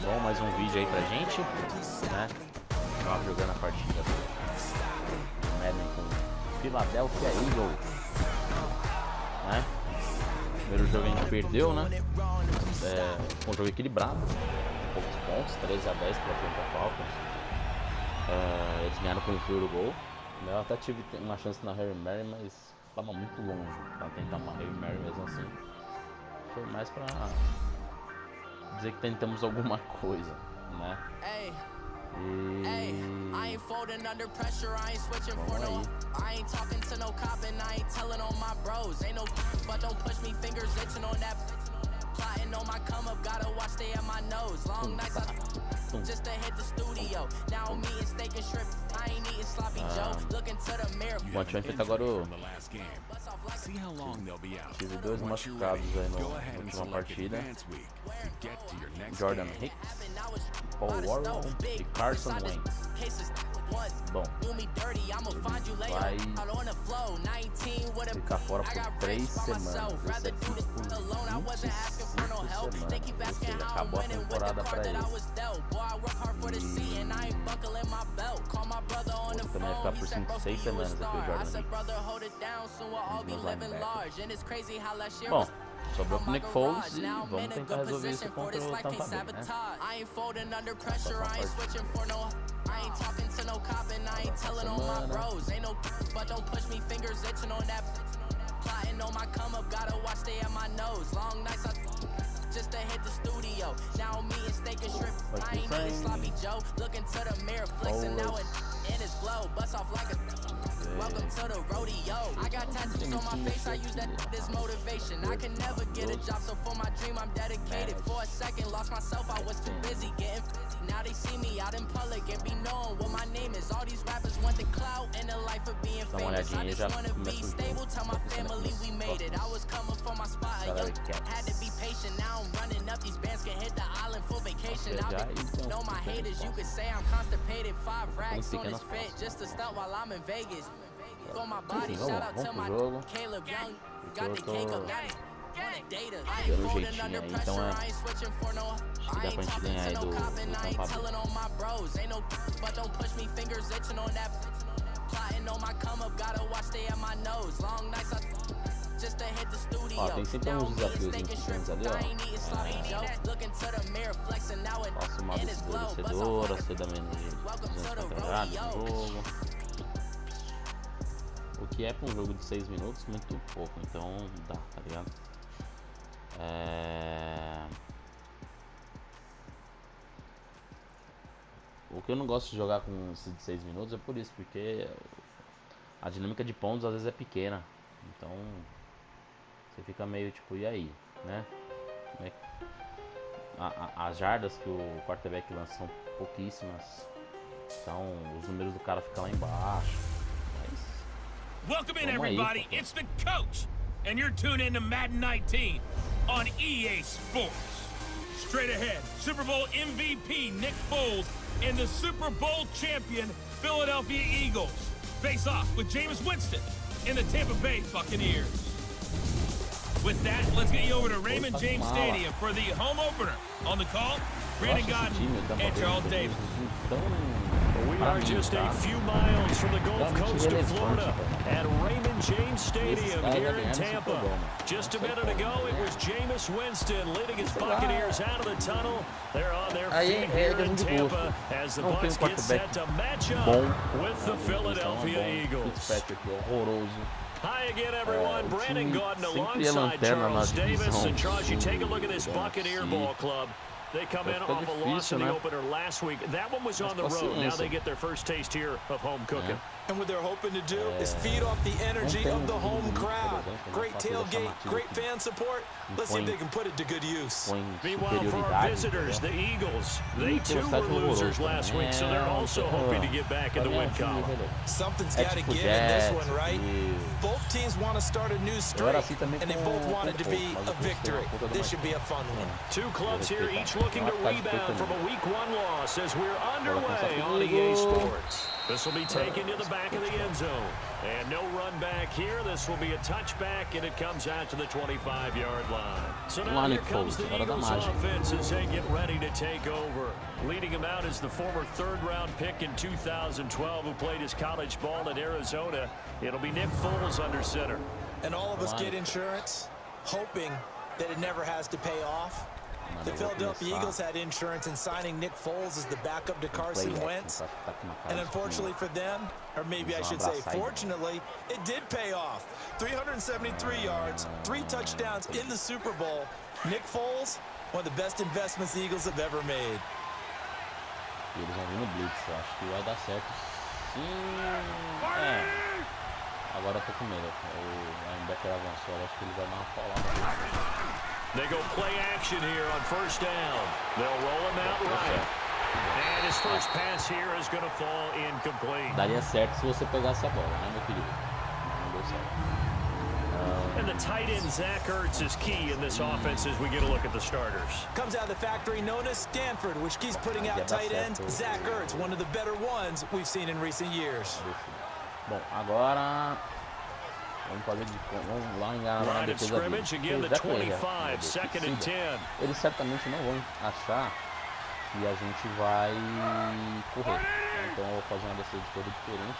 Bom, mais um vídeo aí pra gente, né? Tava jogando a partida do Madden com Philadelphia Eagles, né? Primeiro jogo a gente perdeu, né? Foi um jogo equilibrado, poucos pontos, 13-10 para Atlanta Falcons. Eles ganharam com o field goal. Eu até tive uma chance na Hail Mary, mas estava muito longe para tentar uma Hail Mary mesmo assim. Foi mais para dizer que tentamos alguma coisa, né? Vamos aí. Just to hit the studio. Now me and steak and shrimp. I ain't eating sloppy Joe. Look into the mirror. Bom, a gente vai agora tive 2 machucados aí na última partida. Jordan Hicks, Paul Warren e Carson Wentz. Bom, ele vai ficar fora por 3 semanas. Esse aqui por 25 semanas. Ou seja, acabou a temporada pra ele. Outro também vai ficar por 5, 6 semanas aqui o Jordan Hicks. Bom, sobrou pro Nick Foles e vamos tentar resolver isso contra o Tampa Bay, né? I ain't talking to no cop and I ain't telling on my bros. Ain't no but don't push me, fingers itching on that. Plotting on my come up, gotta watch stay at my nose. Long nights just to hit the studio. Now me and steak and shrimp. I ain't eating sloppy Joe. Looking to the mirror, flexing now in his glow. Bust off like a welcome to the rodeo. I got tattoos on my face, I use that as motivation. I can never get a job, so for my dream I'm dedicated. For a second, lost myself, I was too busy getting. Now they see me out in public and be known what my name is. All these rappers want the clout and the life of being famous. I just wanna be stable, tell my family we made it. I was coming for my spot, a young had to be patient. Now I'm running up, these bands can hit the island for vacation. I know my haters, you could say I'm constipated. 5 racks on his fit just to stunt while I'm in Vegas. On my body, shout out to my Caleb Young. Got the cake up, got it. Pelo jeitinho aí, então acho que dá pra gente ganhar aí do Tampa Bay. Ó, tem sempre uns desafios interessantes ali, ó. Faça uma vencedora, você dá menos de 200 quadrados no jogo. O que é para um jogo de 6 minutos muito pouco, então dá, tá ligado? O que eu não gosto de jogar com esses de 6 minutos é por isso, porque a dinâmica de pontos às vezes é pequena, então você fica meio tipo, e aí, né? As jardas que o quarterback lança são pouquíssimas, então os números do cara ficam lá embaixo. Welcome in, everybody. It's the coach, and you're tuned in to Madden 19 on EA Sports. Straight ahead, Super Bowl MVP Nick Foles and the Super Bowl champion Philadelphia Eagles face off with Jameis Winston and the Tampa Bay Buccaneers. With that, let's get you over to Raymond James Stadium for the home opener. On the call, Brandon Godden and Charles Davis. We are just a few miles from the Gulf Coast of Florida at Raymond James Stadium here in Tampa. Just a minute ago, it was Jameis Winston leading his Buccaneers out of the tunnel. They're on their feet here in Tampa as the Bucs get set to match up with the Philadelphia Eagles. Hi again, everyone. Brandon Godden alongside Charles Davis. And Charles, you take a look at this Buccaneer ball club. They come in off a loss in the opener last week. That one was on the road. Now they get their first taste here of home cooking. And what they're hoping to do is feed off the energy of the home crowd. Great tailgate, great fan support. Let's see if they can put it to good use. Meanwhile, for our visitors, the Eagles, they too were losers last week, so they're also hoping to get back in the win column. Something's got to give in this one, right? Both teams want to start a new streak, and they both want it to be a victory. This should be a fun one. Two clubs here, each looking to rebound from a Week 1 loss as we're underway on EA Sports. This will be taken to the back of the end zone. And no run back here. This will be a touchback, and it comes out to the 25-yard line. So now here comes the Eagles offense as they get ready to take over. Leading him out is the former third-round pick in 2012 who played his college ball at Arizona. It'll be Nick Foles under center. And all of us get insurance, hoping that it never has to pay off. The Philadelphia Eagles had insurance in signing Nick Foles as the backup to Carson Wentz. And unfortunately for them, or maybe I should say fortunately, it did pay off. 373 yards, 3 touchdowns in the Super Bowl. Nick Foles, one of the best investments the Eagles have ever made. Eles vão vir no blitz, eu acho que vai dar certo. Sim. Agora eu tô com medo. O linebacker avançou, eu acho que ele vai dar uma paulada. They go play action here on first down. They'll roll him out right. And his first pass here is going to fall incomplete. Daria certo se você pegasse a bola, né, meu querido? Não deu certo. And the tight end, Zach Ertz, is key in this offense as we get a look at the starters. Comes out of the factory known as Stanford, which keeps putting out tight ends. Zach Ertz, one of the better ones we've seen in recent years. Bom, agora vamos fazer de vamos lá enganar na defesa dele. Second and 10. Eles certamente não vão achar que a gente vai correr. Então eu vou fazer uma defesa de toda diferente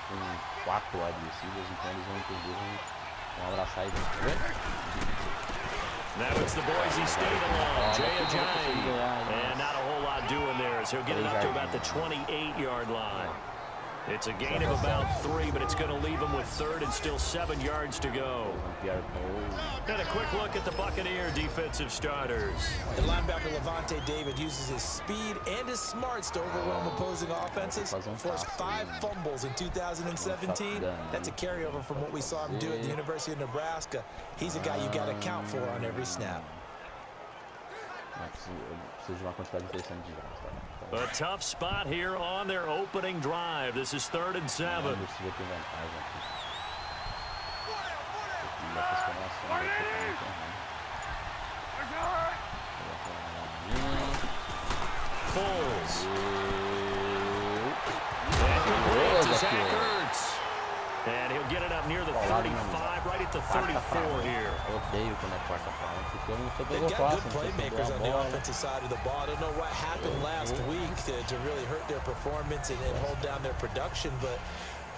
com 4 adversários, então eles vão entender, vão abraçar e vão. Now it's the Boise State along, Jay Ajayi, and not a whole lot doing there as he'll get it up to about the 28-yard line. It's a gain of about 3, but it's going to leave him with 3rd and still 7 yards to go. And a quick look at the Buccaneer defensive starters. And linebacker Levante David uses his speed and his smarts to overwhelm opposing offenses. Forced 5 fumbles in 2017. That's a carryover from what we saw him do at the University of Nebraska. He's a guy you got to count for on every snap. A tough spot here on their opening drive. This is 3rd and 7. Foles. And complete to Zach Ertz. And he'll get it up near the 35, right at the 34 here. They've got good playmakers on the offensive side of the ball. I don't know what happened last week to really hurt their performance and hold down their production, but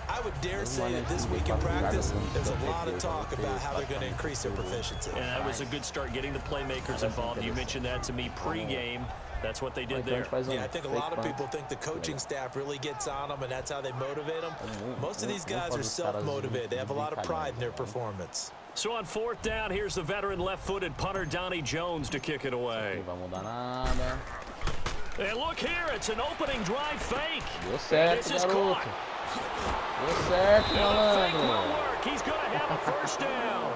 I would dare say that this week in practice, there's a lot of talk about how they're going to increase their proficiency. And that was a good start getting the playmakers involved. You mentioned that to me pregame. That's what they did there. Yeah, I think a lot of people think the coaching staff really gets on them, and that's how they motivate them. Most of these guys are self-motivated. They have a lot of pride in their performance. So on 4th down, here's the veteran left-footed punter Donnie Jones to kick it away. And look here, it's an opening drive fake. This is caught. Fake will work. He's going to have a first down.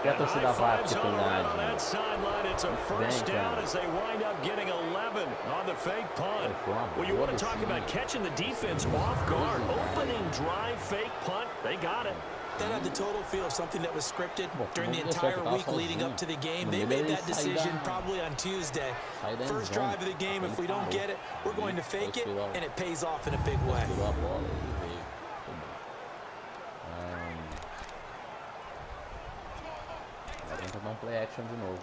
E a torcida vai porque tem on that sideline, it's a first down as they wind up getting 11 on the fake punt. Well, you want to talk about catching the defense off guard. Opening drive fake punt, they got it. That had the total feel of something that was scripted during the entire week leading up to the game. They made that decision probably on Tuesday. First drive of the game, if we don't get it, we're going to fake it, and it pays off in a big way. Play action de novo.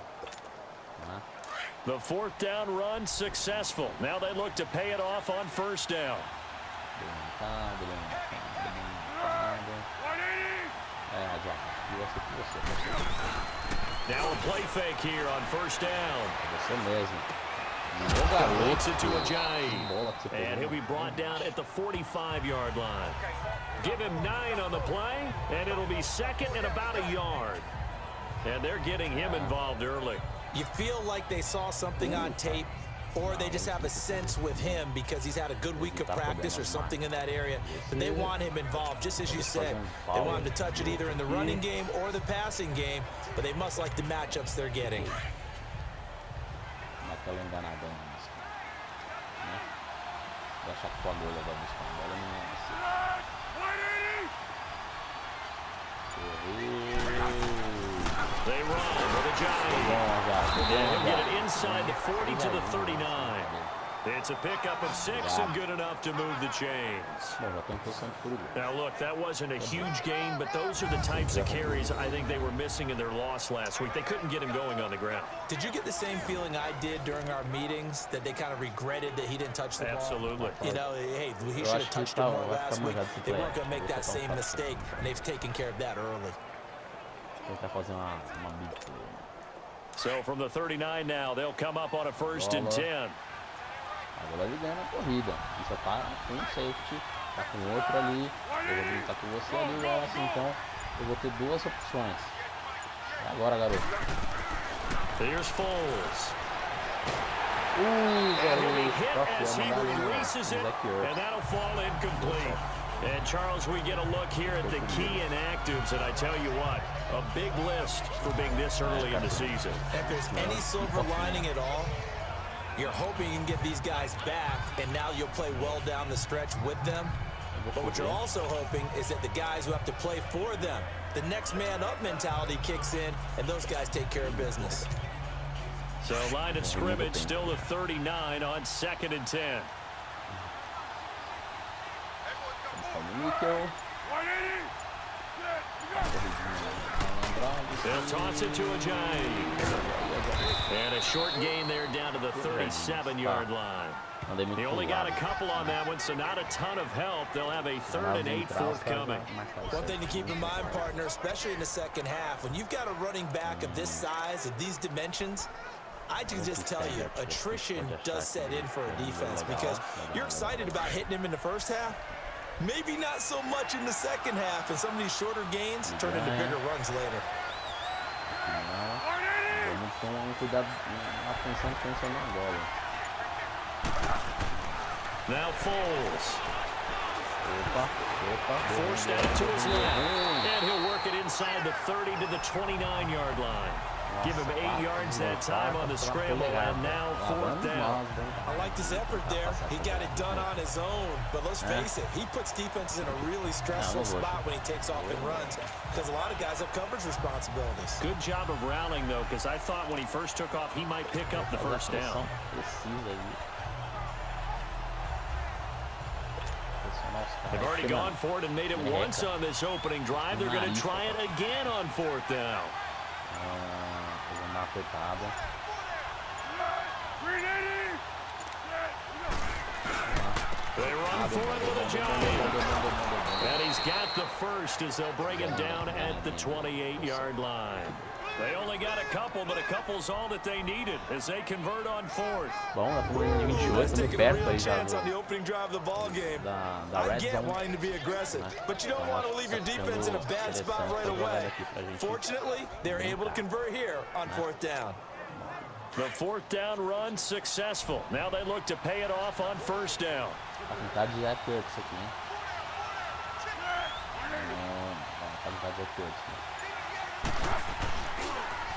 The 4th down run successful. Now they look to pay it off on first down. Now a play fake here on first down. Leaks it to Ajayi. And he'll be brought down at the 45-yard line. Give him 9 on the play, and it'll be 2nd and about a yard. And they're getting him involved early. You feel like they saw something on tape, or they just have a sense with him because he's had a good week of practice or something in that area, and they want him involved, just as you said. They want him to touch it either in the running game or the passing game, but they must like the matchups they're getting. They run with Ajayi. And he'll get it inside the 40 to the 39. It's a pickup of 6 and good enough to move the chains. Now, look, that wasn't a huge gain, but those are the types of carries I think they were missing in their loss last week. They couldn't get him going on the ground. Did you get the same feeling I did during our meetings, that they kind of regretted that he didn't touch the ball? Absolutely. You know, hey, he should have touched it more last week. They weren't going to make that same mistake, and they've taken care of that early. So from the 39 now, they'll come up on a 1st and 10. Agora ele ganha na corrida. E só tá com um safety, tá com outro ali. Eu vou brincar com você ali, Wallace. Então eu vou ter 2 opções. É agora, garoto. Here's Foles. Garoto. As he releases it, and that'll fall incomplete. And Charles, we get a look here at the key inactives, and I tell you what, a big list for being this early in the season. If there's any silver lining at all, you're hoping you can get these guys back, and now you'll play well down the stretch with them. But what you're also hoping is that the guys who have to play for them, the next man up mentality kicks in, and those guys take care of business. So line of scrimmage still the 39 on 2nd and 10. They'll toss it to Ajayi. And a short gain there down to the 37-yard line. He only got a couple on that one, so not a ton of help. They'll have a 3rd and 8 forthcoming. One thing to keep in mind, partner, especially in the second half, when you've got a running back of this size, of these dimensions, I can just tell you, attrition does set in for a defense, because you're excited about hitting him in the first half. Maybe not so much in the second half, and some of these shorter gains turn into bigger runs later. Now Foles. Forced out to his left, and he'll work it inside the 30 to the 29-yard line. Give him 8 yards that time on the scramble, and now 4th down. I like his effort there. He got it done on his own. But let's face it, he puts defenses in a really stressful spot when he takes off and runs, because a lot of guys have coverage responsibilities. Good job of rallying, though, because I thought when he first took off, he might pick up the 1st down. They've already gone for it and made it once on this opening drive. They're going to try it again on 4th down. They run for it with Ajayi. And he's got the 1st as they'll bring him down at the 28-yard line. They only got a couple, but a couple's all that they needed as they convert on 4th. Let's take a real chance on the opening drive of the ball game. I get wanting to be aggressive, but you don't want to leave your defense in a bad spot right away. Fortunately, they're able to convert here on 4th down. The 4th down run successful. Now they look to pay it off on 1st down.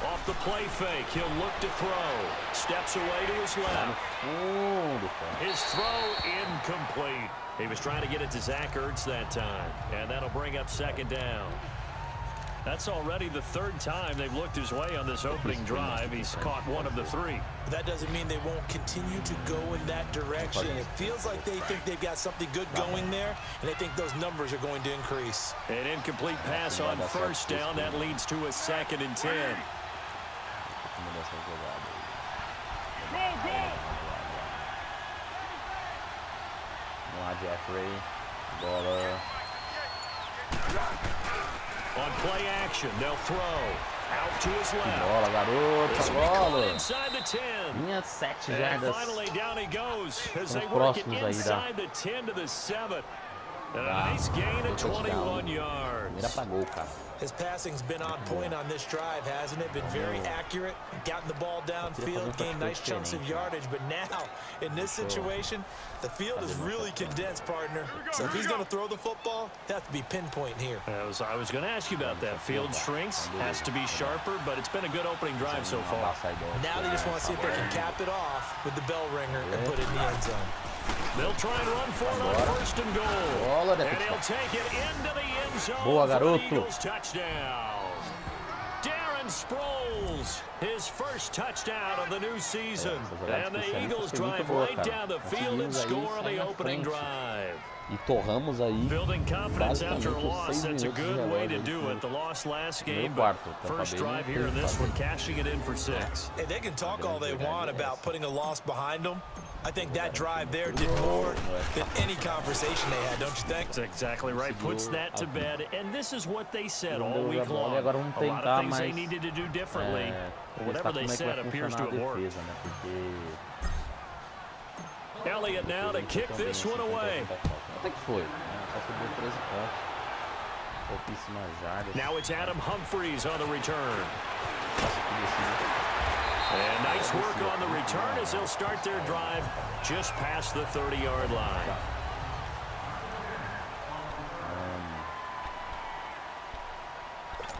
Off the play fake, he'll look to throw. Steps away to his left. His throw incomplete. He was trying to get it to Zach Ertz that time, and that'll bring up 2nd down. That's already the 3rd time they've looked his way on this opening drive. He's caught 1 of the 3. But that doesn't mean they won't continue to go in that direction. It feels like they think they've got something good going there, and they think those numbers are going to increase. An incomplete pass on 1st down. That leads to a 2nd and 10. On play action, they'll throw. Out to his left. Bola, inside the 10. And finally down he goes as they work it inside the 10 to the 7. And a nice gain of 21 yards. His passing's been on point on this drive, hasn't it? Been very accurate, gotten the ball downfield, gained nice chunks of yardage. But now, in this situation, the field is really condensed, partner. So if he's going to throw the football, that has to be pinpoint here. I was going to ask you about that. Field shrinks, has to be sharper, but it's been a good opening drive so far. Now they just want to see if they can cap it off with the bell ringer and put it in the end zone. They'll try and run for it on 1st and goal. And he'll take it into the end zone for the Eagles touchdown. Darren Sproles, his first touchdown of the new season. And the Eagles drive right down the field and score on the opening drive. E torramos aí. Building confidence after a loss, that's a good way to do it. The loss last game, but first drive here in this one, cashing it in for 6. Hey, they can talk all they want about putting a loss behind them. I think that drive there did more than any conversation they had, don't you think? That's exactly right. Puts that to bed, and this is what they said all week long. A lot of things they needed to do differently. Whatever they said appears to have worked. Elliott now to kick this one away. Now it's Adam Humphries on the return. And nice work on the return as they'll start their drive just past the 30-yard line.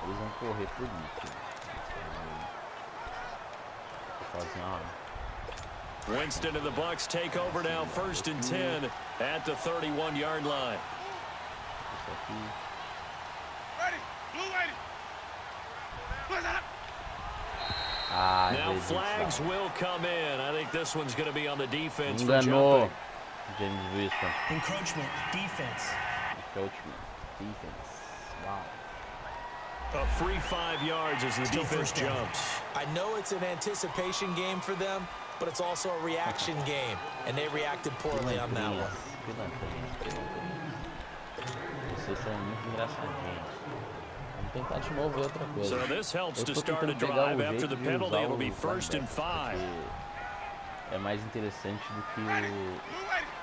Eles vão correr por isso. Winston and the Bucs take over now, 1st and 10 at the 31-yard line. Now flags will come in. I think this one's going to be on the defense for jumping. Encroachment, defense. Wow. A free 5 yards as the defense jumps. I know it's an anticipation game for them, but it's also a reaction game, and they reacted poorly on that one. So this helps to start a drive after the penalty. It'll be 1st and 5. É mais interessante do que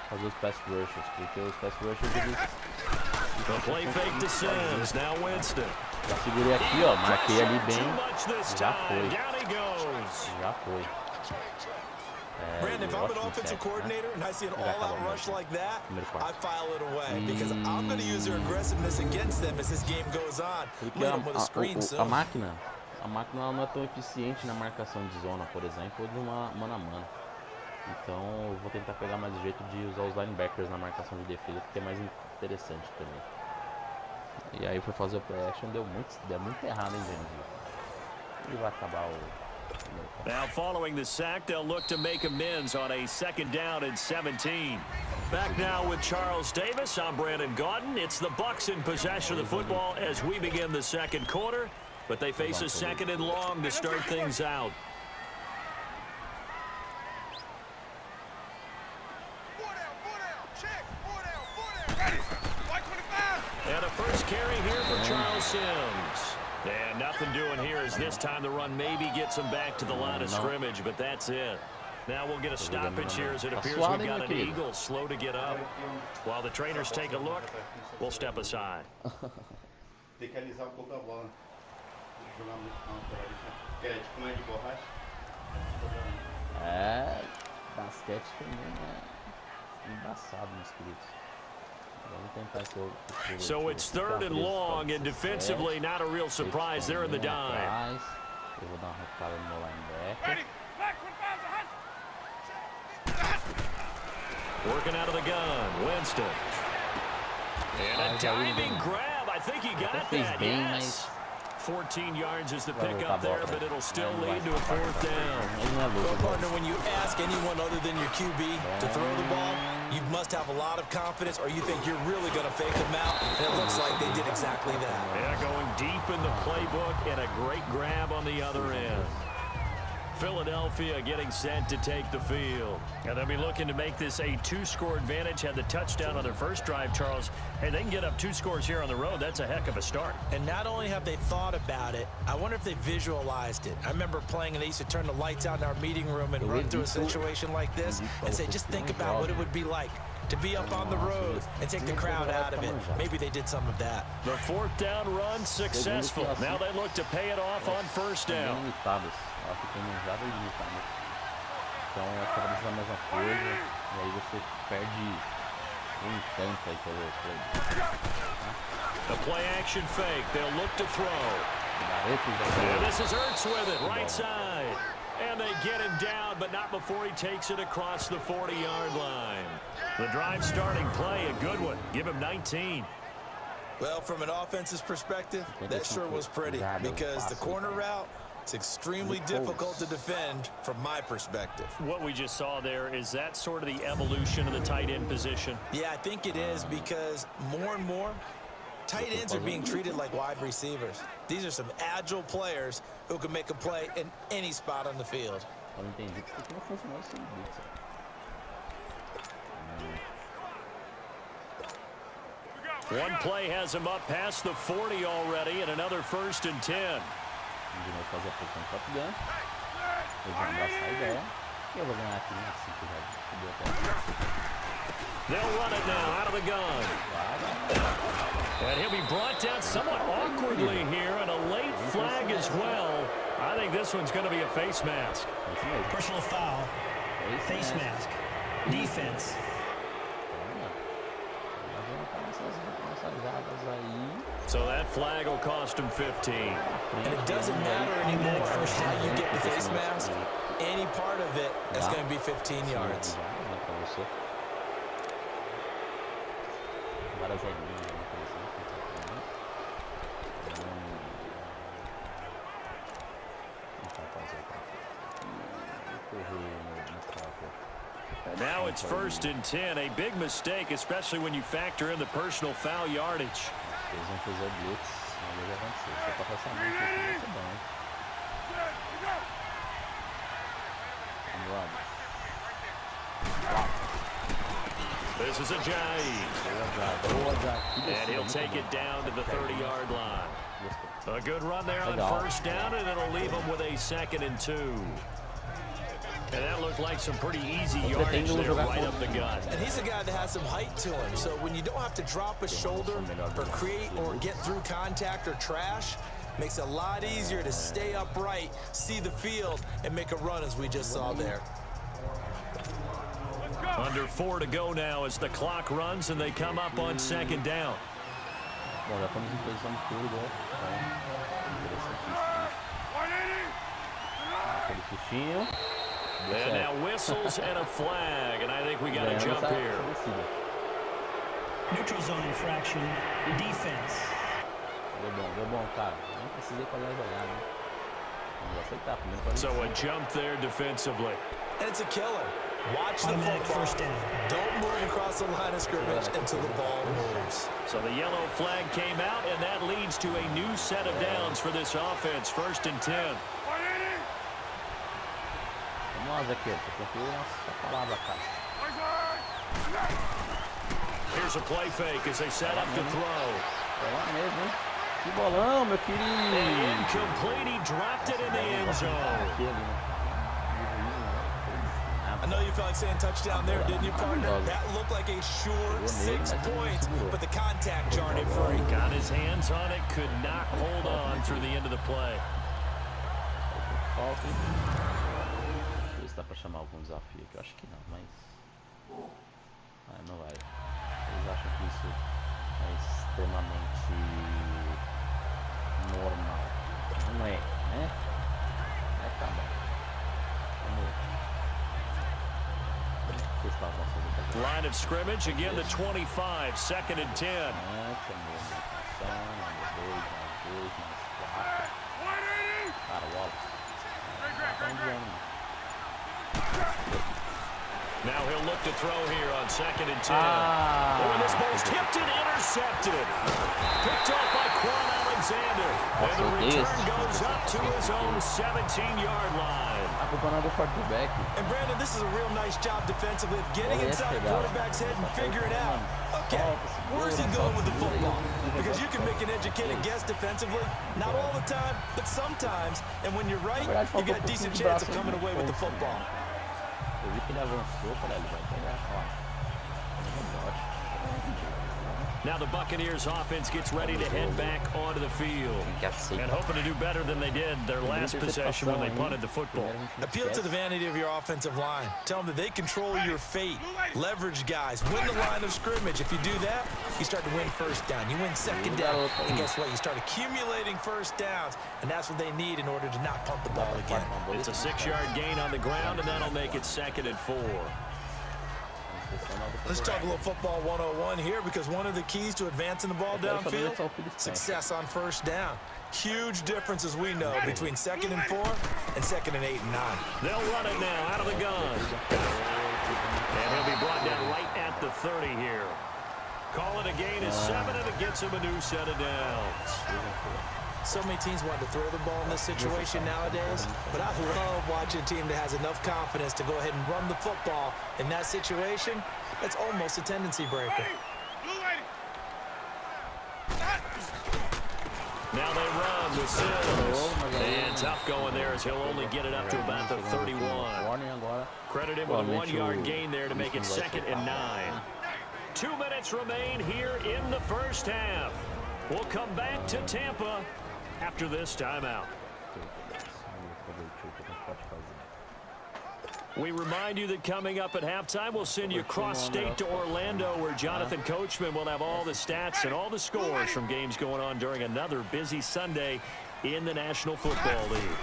fazer os pass rushes, porque os pass rushes eles... The play fake to Sims, now Winston. Já segurei aqui, ó, marquei ali bem. Já foi. Já foi. Brandon, if I'm an offensive coordinator and I see an all-out rush like that, I file it away because I'm going to use their aggressiveness against them as this game goes on. Porque a máquina não é tão eficiente na marcação de zona, por exemplo, ou de uma mano a mano. Então eu vou tentar pegar mais o jeito de usar os linebackers na marcação de defesa, porque é mais interessante também. E aí foi fazer o play action, deu muito errado, hein, gente? E vai acabar o... Now following the sack, they'll look to make amends on a 2nd down and 17. Back now with Charles Davis. I'm Brandon Gaudin. It's the Bucs in possession of the football as we begin the 2nd quarter, but they face a 2nd and long to start things out. And a first carry here for Charles Sims. And nothing doing here as this time the run maybe gets them back to the line of scrimmage, but that's it. Now we'll get a stoppage here as it appears we've got an Eagle slow to get up. While the trainers take a look, we'll step aside. Tem que alisar pouco a bola. Jogar muito campo. É tipo mais de borracha. É, basquete também é embaçado, meus queridos. So it's 3rd and long, and defensively not a real surprise. They're in the dime. Working out of the gun, Winston. And a diving grab. I think he got that, yes. 14 yards is the pickup there, but it'll still lead to a 4th down. Well, partner, when you ask anyone other than your QB to throw the ball, you must have a lot of confidence, or you think you're really going to fake them out, and it looks like they did exactly that. Yeah, going deep in the playbook, and a great grab on the other end. Philadelphia getting set to take the field. And they'll be looking to make this a 2-score advantage. Had the touchdown on their first drive, Charles. Hey, they can get up 2 scores here on the road. That's a heck of a start. And not only have they thought about it, I wonder if they visualized it. I remember playing, and they used to turn the lights out in our meeting room and run through a situation like this and say, just think about what it would be like to be up on the road and take the crowd out of it. Maybe they did some of that. The 4th down run successful. Now they look to pay it off on 1st down. Então é talvez a mesma coisa, e aí você perde tanto aí pelo. The play action fake, they'll look to throw. And this is Ertz with it, right side. And they get him down, but not before he takes it across the 40-yard line. The drive starting play, a good one. Give him 19. Well, from an offensive perspective, that sure was pretty because the corner route, it's extremely difficult to defend from my perspective. What we just saw there, is that sort of the evolution of the tight end position? Yeah, I think it is because more and more, tight ends are being treated like wide receivers. These are some agile players who can make a play in any spot on the field. One play has him up past the 40 already, and another 1st and 10. They'll run it now out of the gun. And he'll be brought down somewhat awkwardly here, and a late flag as well. I think this one's going to be a face mask. Personal foul, face mask, defense. So that flag will cost him 15. And it doesn't matter anymore how you get the face mask. Any part of it is going to be 15 yards. Now it's 1st and 10. A big mistake, especially when you factor in the personal foul yardage. This is a Ajayi. And he'll take it down to the 30-yard line. A good run there on 1st down, and it'll leave him with a 2nd and 2. And that looked like some pretty easy yardage there right up the gut. And he's a guy that has some height to him. So when you don't have to drop a shoulder or create or get through contact or trash, makes it a lot easier to stay upright, see the field, and make a run as we just saw there. Under 4 to go now as the clock runs and they come up on 2nd down. And now whistles and a flag, and I think we got a jump here. Neutral zone infraction, defense. So a jump there defensively. And it's a killer. Watch the football. 1st down. Don't move across the line of scrimmage until the ball moves. So the yellow flag came out, and that leads to a new set of downs for this offense. 1st and 10. Here's a play fake as they set up to throw. Incomplete. He dropped it in the end zone. I know you felt like saying touchdown there, didn't you, partner? That looked like a short 6 points, but the contact jarred it free. Got his hands on it, could not hold on through the end of the play. Dá pra chamar algum desafio aqui? Eu acho que não, mas... não vai. Eles acham que isso é extremamente normal. Não é, né? Mas tá bom. Vamos ver. Line of scrimmage, again the 25, 2nd and 10. Now he'll look to throw here on 2nd and 10. And this ball's tipped and intercepted. Picked off by Quan Alexander. And the return goes up to his own 17-yard line. And Brandon, this is a real nice job defensively of getting inside the quarterback's head and figuring out, okay, where's he going with the football? Because you can make an educated guess defensively, not all the time, but sometimes. And when you're right, you got a decent chance of coming away with the football. Eu vi que ele avançou, falei, ele vai pegar, ó. Now the Buccaneers offense gets ready to head back onto the field. And hoping to do better than they did their last possession when they punted the football. Appeal to the vanity of your offensive line. Tell them that they control your fate. Leverage guys. Win the line of scrimmage. If you do that, you start to win 1st down. You win 2nd down. And guess what? You start accumulating 1st downs. And that's what they need in order to not punt the ball again. It's a 6-yard gain on the ground, and that'll make it 2nd and 4. Let's talk a little football 101 here, because one of the keys to advancing the ball downfield, success on first down. Huge difference, as we know, between 2nd and 4 and 2nd and 8 and 9. They'll run it now out of the gun. And he'll be brought down right at the 30 here. Call it a gain of 7, and it gets him a new set of downs. So many teams want to throw the ball in this situation nowadays, but I love watching a team that has enough confidence to go ahead and run the football in that situation. That's almost a tendency breaker. Now they run with Sims. And tough going there, as he'll only get it up to about the 31. Credit him with a 1-yard gain there to make it 2nd and 9. 2 minutes remain here in the first half. We'll come back to Tampa after this timeout. We remind you that coming up at halftime, we'll send you cross-state to Orlando, where Jonathan Coachman will have all the stats and all the scores from games going on during another busy Sunday in the National Football League.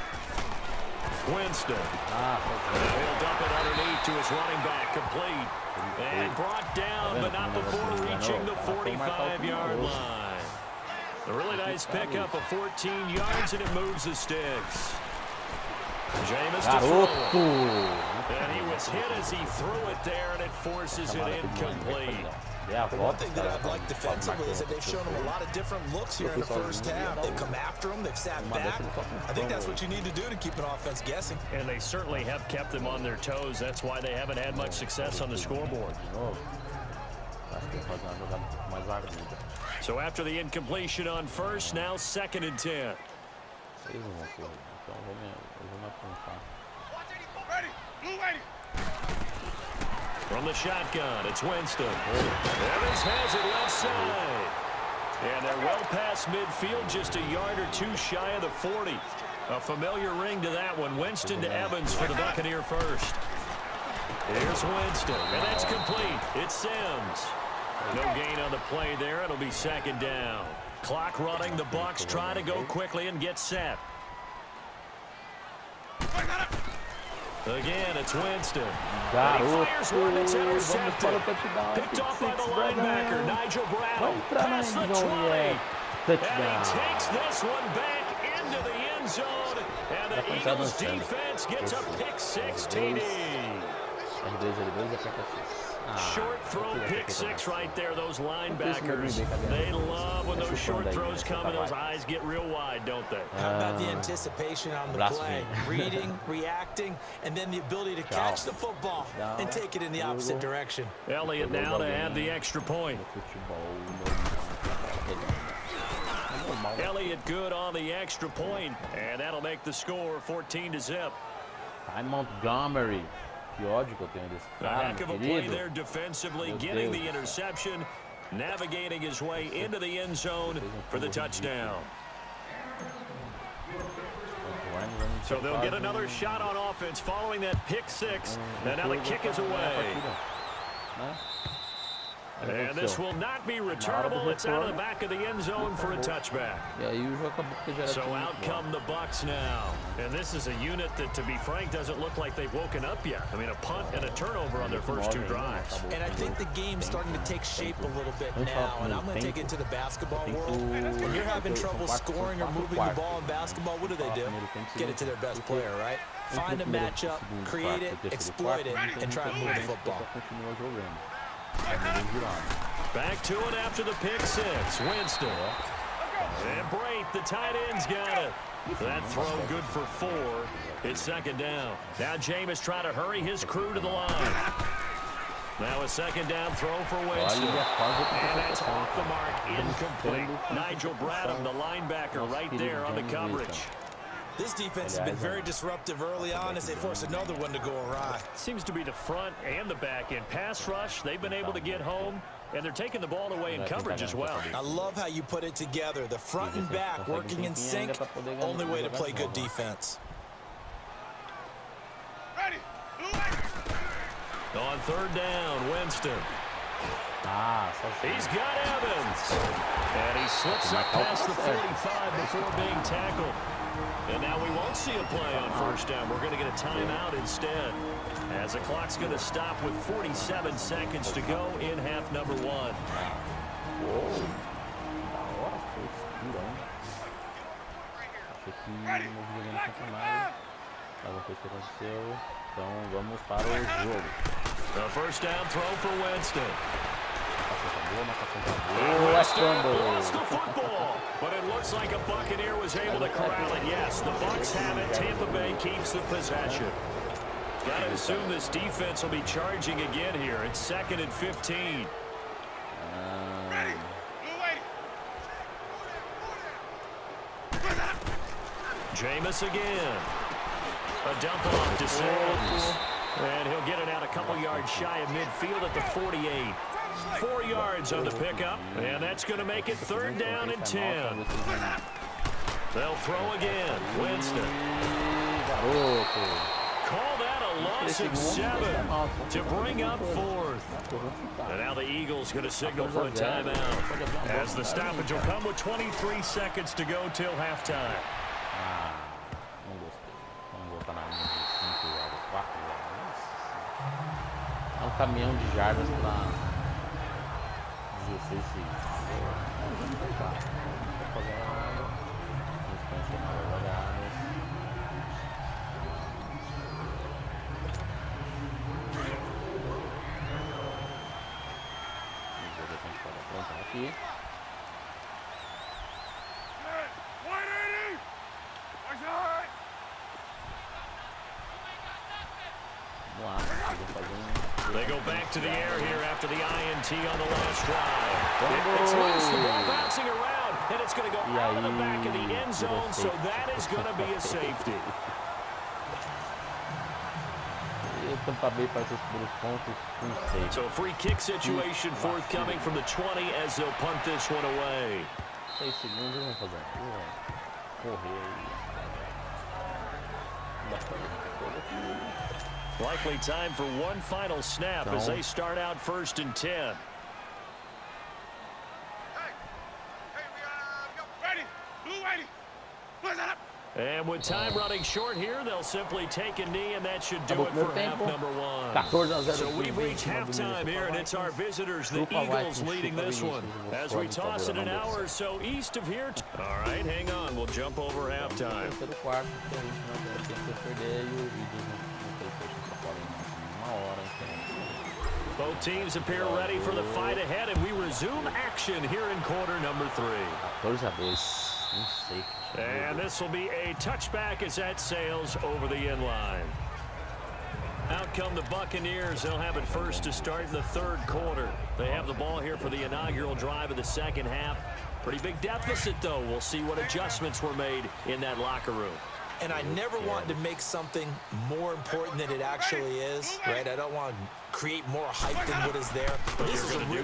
Winston. He'll dump it underneath to his running back, complete. And brought down, but not before reaching the 45-yard line. A really nice pickup of 14 yards, and it moves the sticks. Jameis to throw. And he was hit as he threw it there, and it forces it incomplete. One thing that I've liked defensively is that they've shown him a lot of different looks here in the first half. They've come after him. They've sat back. I think that's what you need to do to keep an offense guessing. And they certainly have kept them on their toes. That's why they haven't had much success on the scoreboard. So after the incompletion on first, now 2nd and 10. From the shotgun, it's Winston. Evans has it left side. And they're well past midfield, just a yard or two shy of the 40. A familiar ring to that one. Winston to Evans for the Buccaneer first. Here's Winston, and that's complete. It's Sims. No gain on the play there. It'll be 2nd down. Clock running. The Bucs try to go quickly and get set. Again, it's Winston. And he fires one that's intercepted. Picked off by the linebacker, Nigel Bradham. Past the 20. And he takes this one back into the end zone. And the Eagles defense gets a pick 6 TD. Short throw, pick 6 right there. Those linebackers, they love when those short throws come and those eyes get real wide, don't they? How about the anticipation on the play? Reading, reacting, and then the ability to catch the football and take it in the opposite direction. Elliott now to add the extra point. Elliott good on the extra point, and that'll make the score 14-0. Montgomery. A heck of a play there defensively, getting the interception, navigating his way into the end zone for the touchdown. So they'll get another shot on offense following that pick 6, and now the kick is away. And this will not be returnable. It's out of the back of the end zone for a touchback. So out come the Bucs now. And this is a unit that, to be frank, doesn't look like they've woken up yet. I mean, a punt and a turnover on their first 2 drives. And I think the game's starting to take shape a little bit now. And I'm going to take it to the basketball world. When you're having trouble scoring or moving the ball in basketball, what do? Get it to their best player, right? Find a matchup, create it, exploit it, and try and move the football. Back to it after the pick 6. Winston. And Brate, the tight end's got it. That throw good for 4. It's 2nd down. Now Jameis trying to hurry his crew to the line. Now a 2nd down throw for Winston. And that's off the mark, incomplete. Nigel Bradham, the linebacker, right there on the coverage. This defense has been very disruptive early on as they force another one to go awry. Seems to be the front and the back end. Pass rush, they've been able to get home, and they're taking the ball away in coverage as well. I love how you put it together. The front and back working in sync. Only way to play good defense. On 3rd down, Winston. He's got Evans. And he slips up past the 45 before being tackled. And now we won't see a play on first down. We're going to get a timeout instead, as the clock's going to stop with 47 seconds to go in half number 1. The first down throw for Winston. Winston lost the football, but it looks like a Buccaneer was able to corral it. Yes, the Bucs have it. Tampa Bay keeps the possession. Got to assume this defense will be charging again here. It's 2nd and 15. Jameis again. A dump off to Sanders. And he'll get it out a couple yards shy of midfield at the 48. 4 yards on the pickup, and that's going to make it 3rd down and 10. They'll throw again. Winston. Call that a loss of 7 to bring up 4th. And now the Eagles going to signal for a timeout, as the stoppage will come with 23 seconds to go till halftime. Caminhão de jardas para 16 segundos. Aqui. They go back to the air here after the INT on the last drive. It's loose, the ball bouncing around, and it's going to go out of the back of the end zone, so that is going to be a safety. So free kick situation forthcoming from the 20 as they'll punt this one away. 6 segundos vamos fazer. Correr. Likely time for one final snap as they start out 1st and 10. And with time running short here, they'll simply take a knee, and that should do it for half number 1. So we've reached halftime here, and it's our visitors, the Eagles, leading this one, as we toss it an hour or so east of here. All right, hang on. We'll jump over halftime. Both teams appear ready for the fight ahead, and we resume action here in quarter number 3. And this will be a touchback as that sails over the end line. Out come the Buccaneers. They'll have it first to start in the 3rd quarter. They have the ball here for the inaugural drive of the 2nd half. Pretty big deficit, though. We'll see what adjustments were made in that locker room. And I never want to make something more important than it actually is, right? I don't want to create more hype than what is there. But this is a really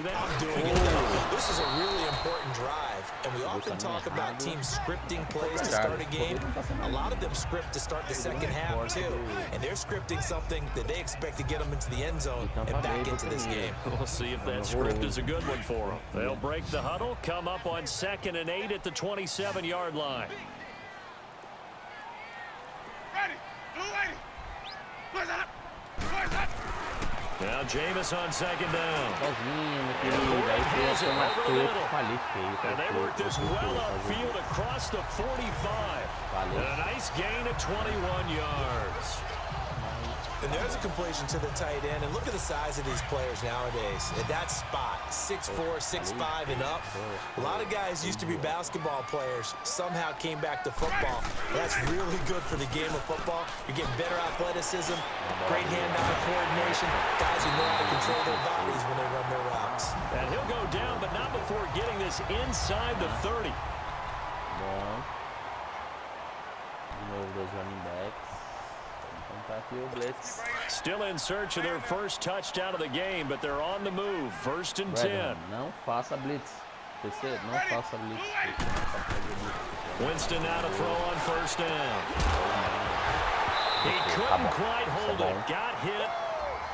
important drive. And we often talk about teams scripting plays to start a game. A lot of them script to start the 2nd half, too. And they're scripting something that they expect to get them into the end zone and back into this game. We'll see if that script is a good one for them. They'll break the huddle, come up on 2nd and 8 at the 27-yard line. Now Jameis on 2nd down. And they work this well upfield across the 45. And a nice gain of 21 yards. And there's a completion to the tight end. And look at the size of these players nowadays. At that spot, 6'4", 6'5", and up. A lot of guys used to be basketball players, somehow came back to football. That's really good for the game of football. You're getting better athleticism, great hand-eye coordination. Guys who know how to control their bodies when they run their routes. And he'll go down, but not before getting this inside the 30. Those running backs. Still in search of their first touchdown of the game, but they're on the move. 1st and 10. Não faça blitz. Não faça blitz. Winston now to throw on 1st down. He couldn't quite hold it. Got hit.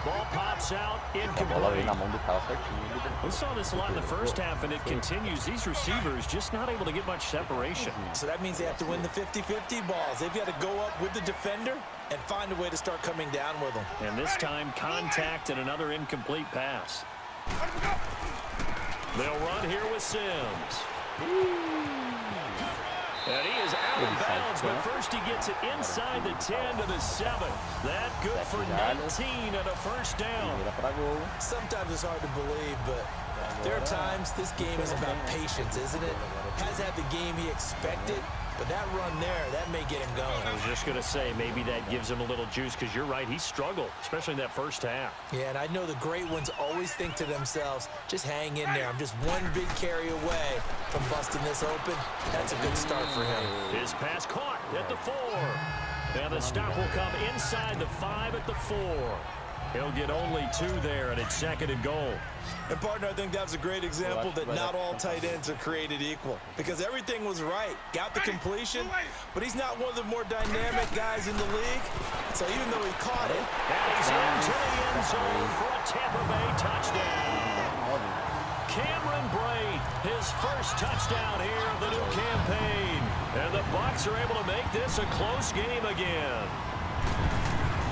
Ball pops out, A bola veio incomplete. na mão do cara certinho. We saw this a lot in the first half, and it continues. These receivers just not able to get much separation. So that means they have to win the 50-50 balls. They've got to go up with the defender and find a way to start coming down with them. And this time, contact and another incomplete pass. They'll run here with Sims. And he is out of bounds, but first he gets it inside the 10 to the 7. That good for 19 and a first down. Sometimes it's hard to believe, but there are times this game is about patience, isn't it? Has had the game he expected, but that run there, that may get him going. I was just going to say, maybe that gives him a little juice, because you're right, he struggled, especially in that first half. Yeah, and I know the great ones always think to themselves, just hang in there. I'm just one big carry away from busting this open. That's a good start for him. His pass caught at the 4. And the stop will come inside the 5 at the 4. He'll get only 2 there, and it's 2nd and goal. And, partner, I think that's a great example that not all tight ends are created equal, because everything was right. Got the completion, but he's not one of the more dynamic guys in the league. So even though he caught it, and he's into the end zone for a Tampa Bay touchdown. Cameron Bray, his first touchdown here of the new campaign. And the Bucs are able to make this a close game again.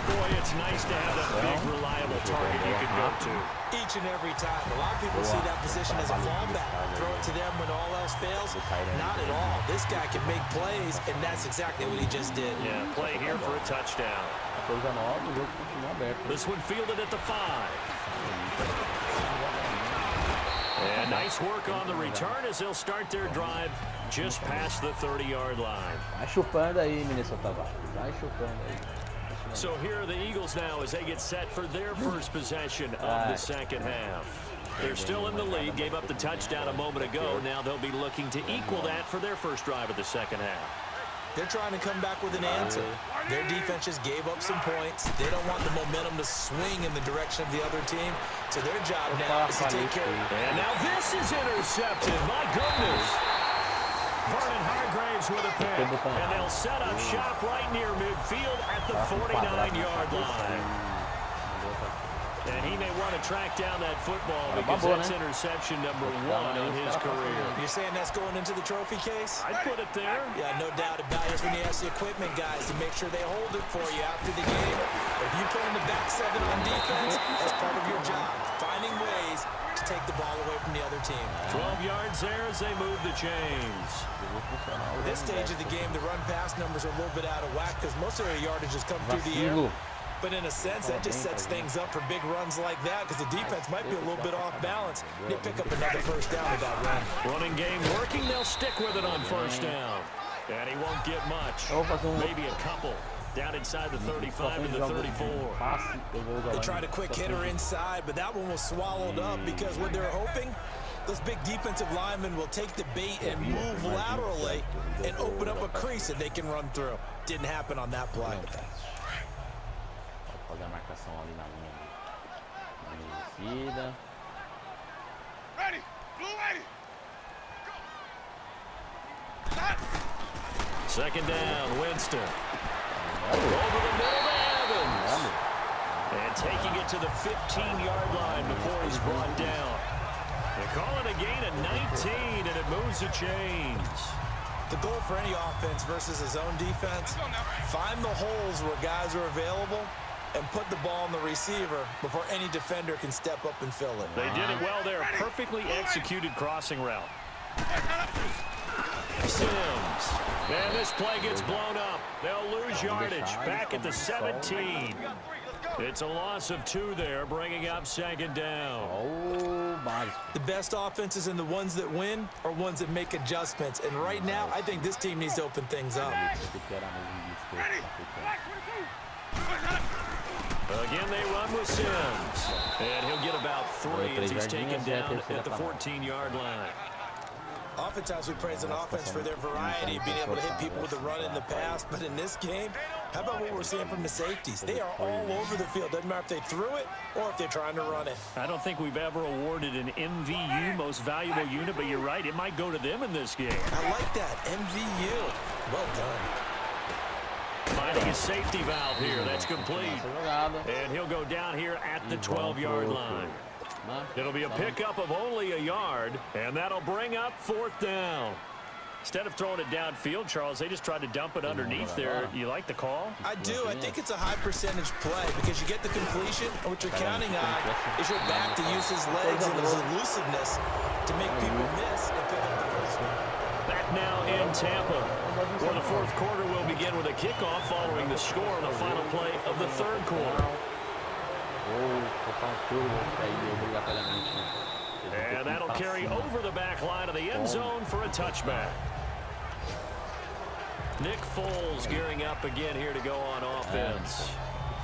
Boy, it's nice to have that big, reliable target you can go to. Each and every time. A lot of people see that position as a fallback. Throw it to them when all else fails. Not at all. This guy can make plays, and that's exactly what he just did. Yeah, play here for a touchdown. This one fielded at the 5. And nice work on the return as they'll start their drive just past the 30-yard line. Vai chupando aí, Minnesota Vikings. Vai chupando aí. So here are the Eagles now as they get set for their first possession of the second half. They're still in the lead, gave up the touchdown a moment ago. Now they'll be looking to equal that for their first drive of the second half. They're trying to come back with an answer. Their defense just gave up some points. They don't want the momentum to swing in the direction of the other team. So their job now is to take care of it. And now this is intercepted. My goodness. Vernon Hargraves with a pick. And they'll set up shop right near midfield at the 49-yard line. And he may want to track down that football because that's interception number 1 in his career. You're saying that's going into the trophy case? I'd put it there. Yeah, no doubt about it. That's when you ask the equipment guys to make sure they hold it for you after the game. If you play in the back 7 on defense, that's part of your job. Finding ways to take the ball away from the other team. 12 yards there as they move the chains. At this stage of the game, the run-pass numbers are a little bit out of whack because most of their yardage has come through the air. But in a sense, that just sets things up for big runs like that because the defense might be a little bit off balance. They pick up another first down with that run. Running game working. They'll stick with it on first down. And he won't get much. Maybe a couple. Down inside the 35 and the 34. They tried a quick hitter inside, but that one was swallowed up because what they're hoping, those big defensive linemen will take the bait and move laterally and open up a crease that they can run through. Didn't happen on that play. Fazer a marcação ali na linha descida. Ready, blue ready. Second down, Winston. Over the middle to Evans. And taking it to the 15-yard line before he's brought down. They call it a gain of 19, and it moves the chains. The goal for any offense versus his own defense, find the holes where guys are available and put the ball on the receiver before any defender can step up and fill it. They did it well there. A perfectly executed crossing route. Sims. And this play gets blown up. They'll lose yardage. Back at the 17. It's a loss of 2 there, bringing up second down. Oh, my. The best offenses and the ones that win are ones that make adjustments. And right now, I think this team needs to open things up. Again, they run with Sims. And he'll get about 3 as he's taken down at the 14-yard line. Oftentimes we praise an offense for their variety, being able to hit people with the run in the past. But in this game, how about what we're seeing from the safeties? They are all over the field. Doesn't matter if they threw it or if they're trying to run it. I don't think we've ever awarded an MVU, most valuable unit, but you're right, it might go to them in this game. I like that, MVU. Well done. Final finding a safety valve here. That's complete. And he'll go down here at the 12-yard line. It'll be a pickup of only a yard, and that'll bring up 4th down. Instead of throwing it downfield, Charles, they just tried to dump it underneath there. You like the call? I do. I think it's a high percentage play because you get the completion, and what you're counting on is your back to use his legs and his elusiveness to make people miss and pick up the first one. Back now in Tampa, where the 4th quarter will begin with a kickoff following the score on the final play of the 3rd quarter. And that'll carry over the back line of the end zone for a touchback. Nick Foles gearing up again here to go on offense.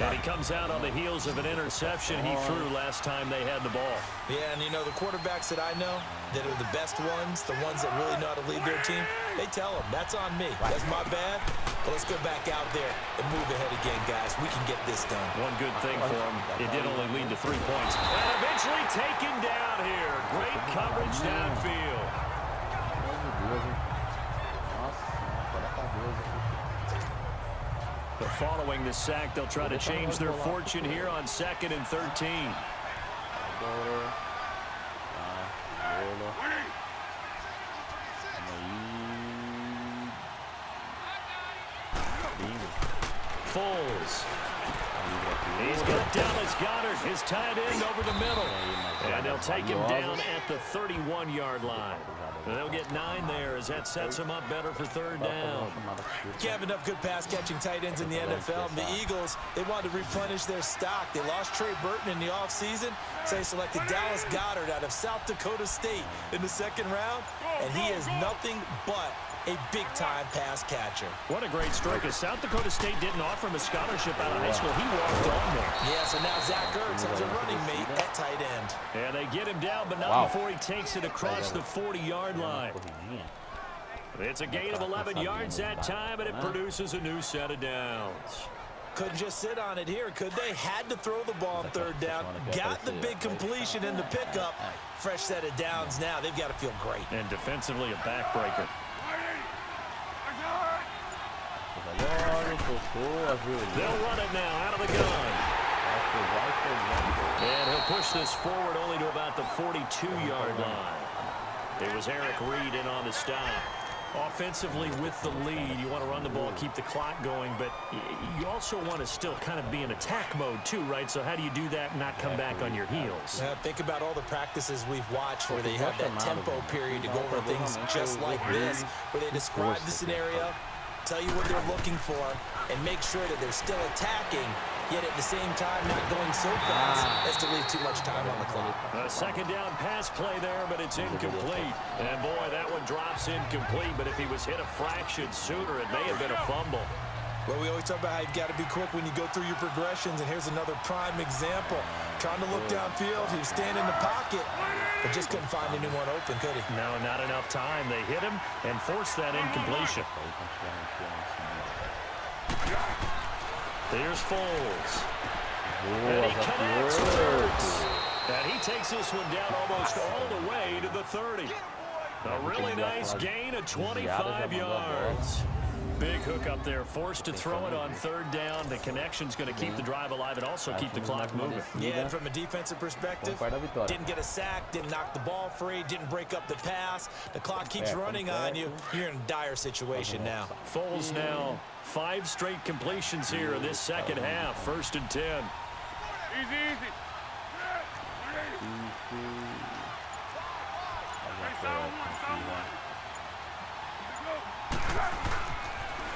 And he comes out on the heels of an interception he threw last time they had the ball. Yeah, and you know, the quarterbacks that I know that are the best ones, the ones that really know how to lead their team, they tell them, that's on me. That's my bad. But let's go back out there and move ahead again, guys. We can get this done. One good thing for him, it did only lead to 3 points. And eventually taken down here. Great coverage downfield. But following the sack, they'll try to change their fortune here on 2nd and 13. Foles. He's got Dallas Goedert, his tight end, over the middle. And they'll take him down at the 31-yard line. And they'll get 9 there as that sets him up better for 3rd down. Can't have enough good pass-catching tight ends in the NFL. And the Eagles, they wanted to replenish their stock. They lost Trey Burton in the offseason, so they selected Dallas Goedert out of South Dakota State in the 2nd round. And he is nothing but a big-time pass catcher. What a great stroke. As South Dakota State didn't offer him a scholarship out of high school, he walked on there. Yeah, so now Zach Ertz has a running mate at tight end. And they get him down, but not before he takes it across the 40-yard line. It's a gain of 11 yards that time, and it produces a new set of downs. Couldn't just sit on it here, could they? Had to throw the ball on 3rd down. Got the big completion in the pickup. Fresh set of downs now. They've got to feel great. And defensively, a backbreaker. They'll run it now out of the gun. And he'll push this forward only to about the 42-yard line. It was Eric Reed in on the stop. Offensively with the lead, you want to run the ball, keep the clock going, but you also want to still kind of be in attack mode too, right? So how do you do that and not come back on your heels? Yeah, think about all the practices we've watched where they have that tempo period to go over things just like this, where they describe the scenario, tell you what they're looking for, and make sure that they're still attacking, yet at the same time not going so fast as to leave too much time on the clock. A 2nd down pass play there, but it's incomplete. And boy, that one drops incomplete, but if he was hit a fraction sooner, it may have been a fumble. Well, we always talk about how you've got to be quick when you go through your progressions, and here's another prime example. Trying to look downfield, he was standing in the pocket, but just couldn't find anyone open, could he? No, not enough time. They hit him and forced that incompletion. There's Foles. And he connects with Ertz. And he takes this one down almost all the way to the 30. A really nice gain of 25 yards. Big hook up there, forced to throw it on 3rd down. The connection's going to keep the drive alive and also keep the clock moving. Yeah, and from a defensive perspective, didn't get a sack, didn't knock the ball free, didn't break up the pass. The clock keeps running on you. You're in a dire situation now. Foles now 5 straight completions here in this 2nd half. 1st and 10. Easy.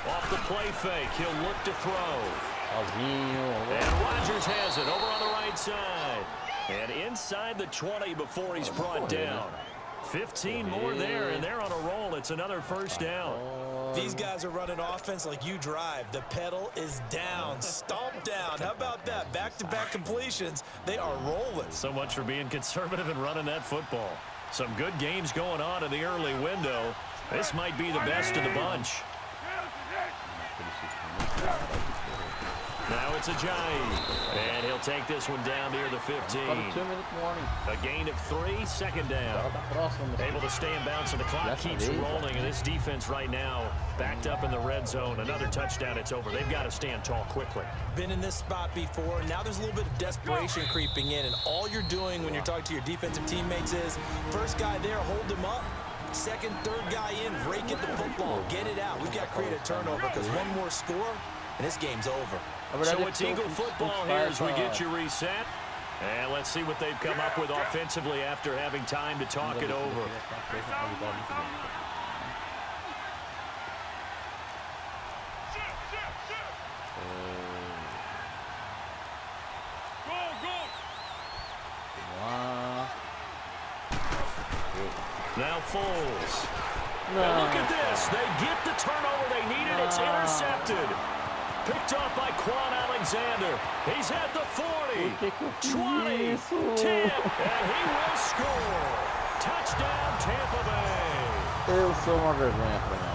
Off the play fake, he'll look to throw. And Rodgers has it over on the right side. And inside the 20 before he's brought down. 15 more there, and they're on a roll. It's another 1st down. These guys are running offense like you drive. The pedal is down, stomp down. How about that? Back-to-back completions. They are rolling. So much for being conservative and running that football. Some good games going on in the early window. This might be the best of the bunch. Now it's Ajayi. And he'll take this one down near the 15. 2-minute warning. A gain of 3, second down. Able to stay in bounds, and the clock keeps rolling. And this defense right now backed up in the red zone. Another touchdown, it's over. They've got to stand tall quickly. Been in this spot before. Now there's a little bit of desperation creeping in, and all you're doing when you're talking to your defensive teammates is first guy there, hold him up. Second, third guy in, rake at the football. Get it out. We've got to create a turnover because one more score, and this game's over. So it's Eagle football here as we get you reset. And let's see what they've come up with offensively after having time to talk it over. Now Foles. And look at this. They get the turnover they needed. It's intercepted. Picked off by Quan Alexander. He's at the 40, 20, 10, and he will score. Touchdown, Tampa Bay. Eu sou uma vergonha pra mim.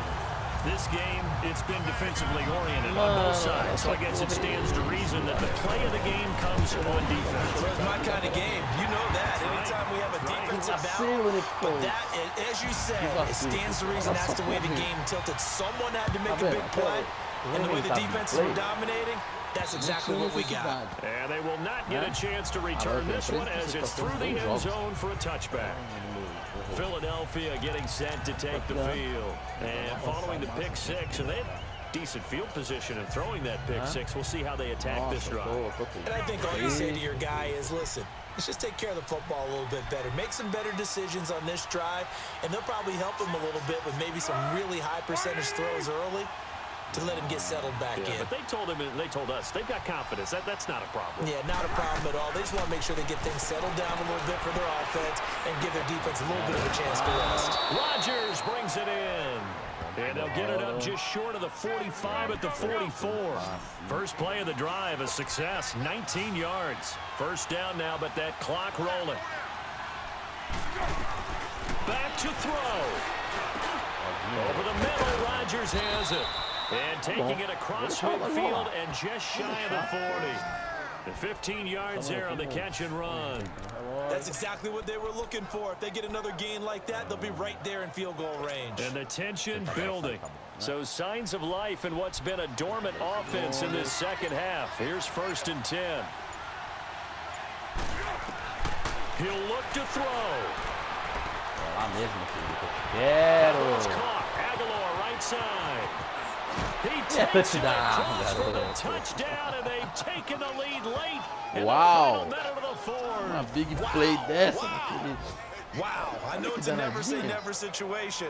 This game, it's been defensively oriented on both sides, so I guess it stands to reason that the play of the game comes on defense. Well, it's my kind of game. You know that. Anytime we have a defensive battle, but that, as you said, it stands to reason that's the way the game tilted. Someone had to make a big play, and the way the defenses were dominating, that's exactly what we got. And they will not get a chance to return this one as it's through the end zone for a touchback. Philadelphia getting set to take the field. And following the pick six, and they had decent field position in throwing that pick six. We'll see how they attack this drive. And I think all you say to your guy is, listen, let's just take care of the football a little bit better. Make some better decisions on this drive, and they'll probably help him a little bit with maybe some really high percentage throws early to let him get settled back in. But they told him, and they told us, they've got confidence. That's not a problem. Yeah, not a problem at all. They just want to make sure they get things settled down a little bit for their offense and give their defense a little bit of a chance to rest. Rodgers brings it in. And they'll get it up just short of the 45 at the 44. First play of the drive, a success, 19 yards. First down now, but that clock rolling. Back to throw. Over the middle, Rodgers has it. And taking it across midfield and just shy of the 40. The 15 yards there on the catch and run. That's exactly what they were looking for. If they get another gain like that, they'll be right there in field goal range. And the tension building. So signs of life in what's been a dormant offense in this second half. Here's 1st and 10. He'll look to throw. That was caught. Aguilar right side. He takes it across for the touchdown, and they've taken the lead late. Wow. A big play dessa. Wow. I know it's a never say never situation,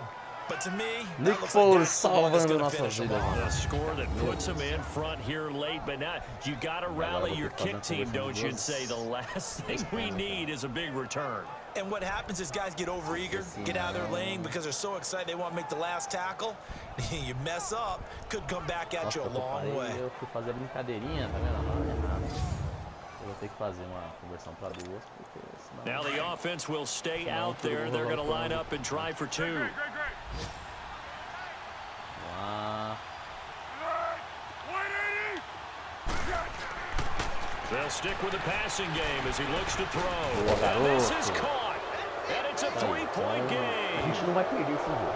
but to me, Nick Foles salvando nossas vidas. A score that puts them in front here late, but now you got to rally your kick team, don't you, and say the last thing we need is a big return. And what happens is guys get overeager, get out of their lane because they're so excited they want to make the last tackle. You mess up, could come back at you a long way. Eu fui fazer a brincadeirinha, tá vendo? Eu vou ter que fazer uma conversão para duas, porque senão... Now the offense will stay out there. They're going to line up and try for two. They'll stick with the passing game as he looks to throw. And this is caught. And it's a three-point game. A gente não vai perder esse jogo.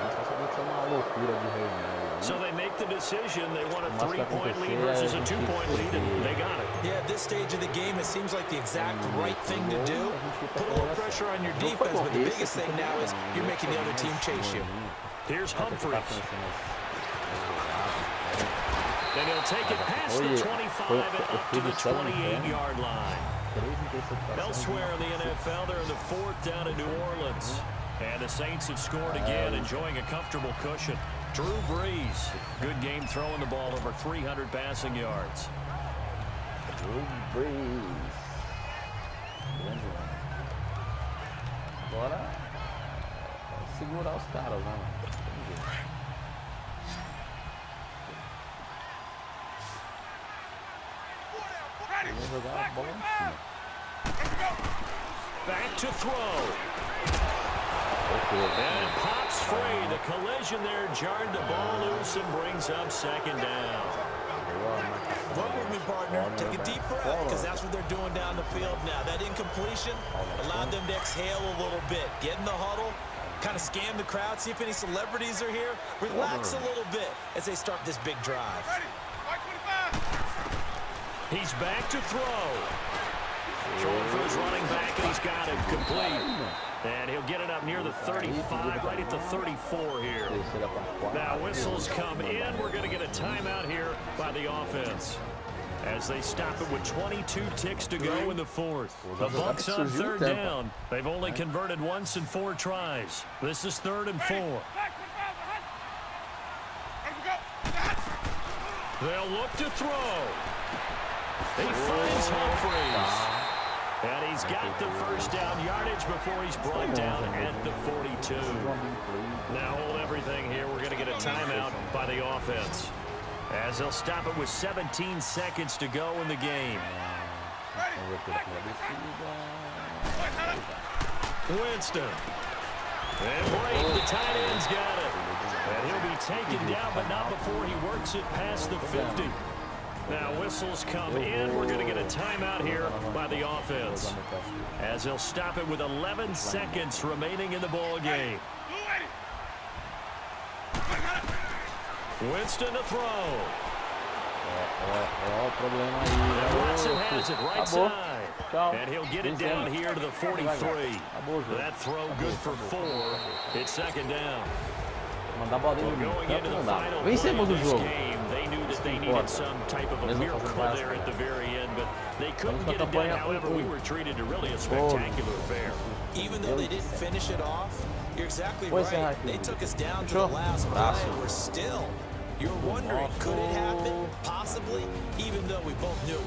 Isso vai ser uma loucura de reunião. So they make the decision. They want a 3-point lead versus a 2-point lead, and they got it. Yeah, at this stage of the game, it seems like the exact right thing to do. Put a little pressure on your defense, but the biggest thing now is you're making the other team chase you. Here's Humphries. And he'll take it past the 25 and up to the 28-yard line. Elsewhere in the NFL, they're in the 4th down in New Orleans. And the Saints have scored again, enjoying a comfortable cushion. Drew Brees, good game throwing the ball, over 300 passing yards. Drew Brees. Agora é segurar os caras, né? Jogar a bola em cima. Back to throw. And it pops free. The collision there jarred the ball loose and brings up 2nd down. Work with me, partner. Take a deep breath, because that's what they're doing down the field now. That incompletion allowed them to exhale a little bit. Get in the huddle, kind of scan the crowd, see if any celebrities are here. Relax a little bit as they start this big drive. He's back to throw. Throwing for his running back, and he's got it complete. And he'll get it up near the 35, right at the 34 here. Now whistles come in. We're going to get a timeout here by the offense, as they stop it with 22 ticks to go in the fourth. The Bucs on third down. They've only converted once in 4 tries. This is 3rd and 4. They'll look to throw. He finds Humphries. And he's got the first down yardage before he's brought down at the 42. Now hold everything here. We're going to get a timeout by the offense, as they'll stop it with 17 seconds to go in the game. Winston. And Brady, the tight end's got it. And he'll be taken down, but not before he works it past the 50. Now whistles come in. We're going to get a timeout here by the offense, as they'll stop it with 11 seconds remaining in the ball game. Winston to throw. And Watson has it right side. And he'll get it down here to the 43. That throw good for 4. It's 2nd down. Mandar bola dentro do campo não dá. Vencemos o jogo. They knew that they needed some type of a miracle there at the very end, but they couldn't get it done. However, we were treated to really a spectacular affair. Even though they didn't finish it off, you're exactly right. They took us down to the last play. We're still, you're wondering, could it happen? Possibly, even though we both knew it was